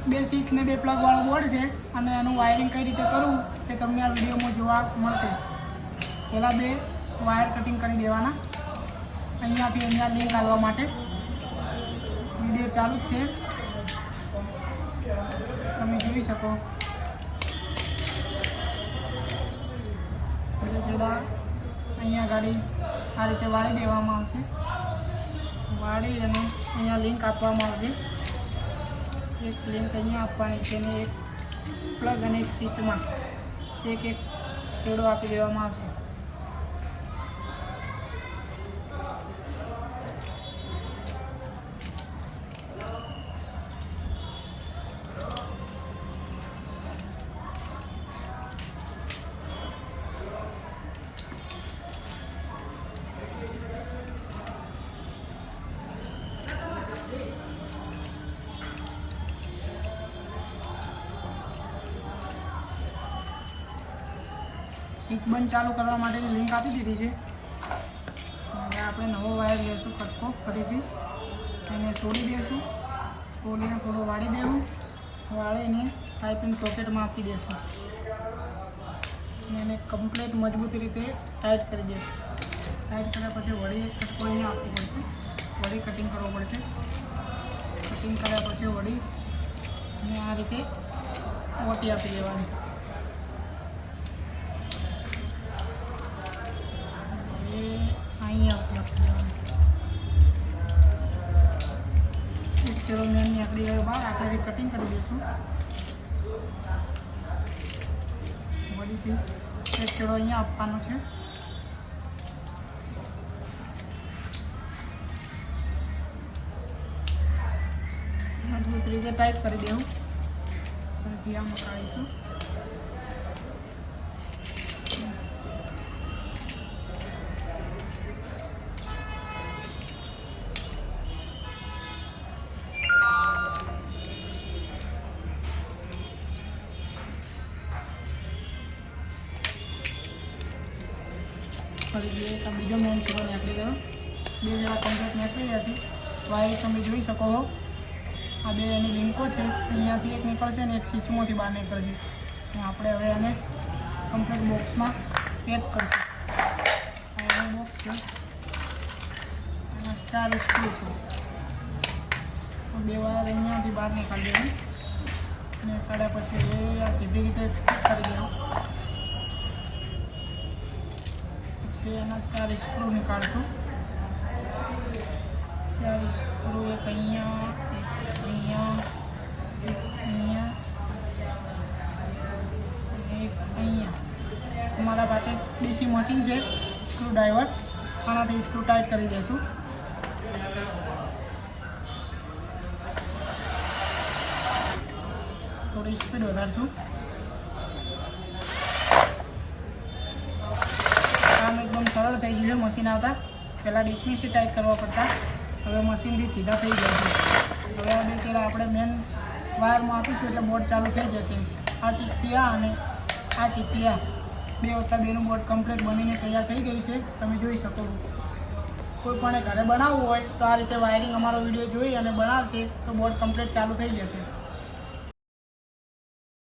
2 switch ને 2 plug વાળો board છે અને એનું વાયરિંગ કઈ રીતે કરવું એ તમને આ વિડીયોમાં જોવા મળશે। પહેલાં 2 વાયર કટિંગ કરી દેવાના અહીંયાથી અહીંયા લિંક આવવા માટે। વિડીયો ચાલુ જ છે, તમે જોઈ શકો। સીધા અહીંયા ગાડી આ રીતે વાળી દેવામાં આવશે। વાળી અને અહીંયા લિંક આપવામાં આવશે। એક લિંક અહીંયા આપવાની છે અને એક પ્લગ અને એક સ્વિચમાં એક છેડો આપી દેવામાં આવશે। સ્વિચ બંધ ચાલુ કરવા માટેની લિંક આપી દીધી છે। હવે આપણે નવો વાયર લેશું કટકો ફરીથી એને છોડી દઈશું। છોડીને થોડો વાળી દેવું, વાળીને પાઇપિંગ સોકેટમાં આપી દઈશું અને એને કમ્પ્લીટ મજબૂત રીતે ટાઈટ કરી દઈશું। ટાઈટ કર્યા પછી વળી એક કટકો અહીંયા આપવો પડશે, વળી કટિંગ કરવો પડશે। કટિંગ કર્યા પછી વળી અને આ રીતે ઓટી આપી દેવાની। चलो मैं आकड़ी गए बार आकड़ी कटिंग कर दीशू। वही थी एक चलो अँ आपवानो है। मजबूत रीते टाइट कर देव फरीथी आ मकाईशू। फरी एक बीजो मेन छेड़ो निकली गयो। 2 जरा कम्प्लीट निकली गया है। वायर तमे जोई शको हो आ 2 एनी लिंको है। अहींयाथी एक निकळशे ने एक स्विचमांथी बहार निकळशे। आपणे हवे आने कम्प्लीट बॉक्स में पेक करशुं। आ बॉक्स है, 4 स्क्रू है। 2 वायर अहींयाथी बहार निकाली देवाना। निकाळ्या पछी आ सीधी रीते फिट करी देवाना। 4 स्क्रू निकालशू। 4 स्क्रू एक अहींया, एक अहींया, एक अहींया, एक अहींया। हमारा पास डीसी मशीन है स्क्रू ड्राइवर, आनाथी स्क्रू टाइट करी देशू। थोड़ी स्पीड वधारशू। काम एकदम सरल थी गयु है। मशीन आता पहला डिस्मिस टाइट करवा पड़ता, हवे मशीन थी सीधा थी जाए। हवे आ 2 छेड़ा आपणे मेन वायर में आपीशुं एटले बोर्ड चालू थी जशे। आ सीटथी आ अने आ सीटथी आ 2 वत्ता 2 नुं बोर्ड कम्प्लीट बनीने तैयार थई गयुं छे। तमे जोई शको। कोईपणे घरे बनाववुं होय तो आ रीते वायरिंग अमारो विडियो जोई अने बनावशे तो बोर्ड कम्प्लीट चालू थई जशे।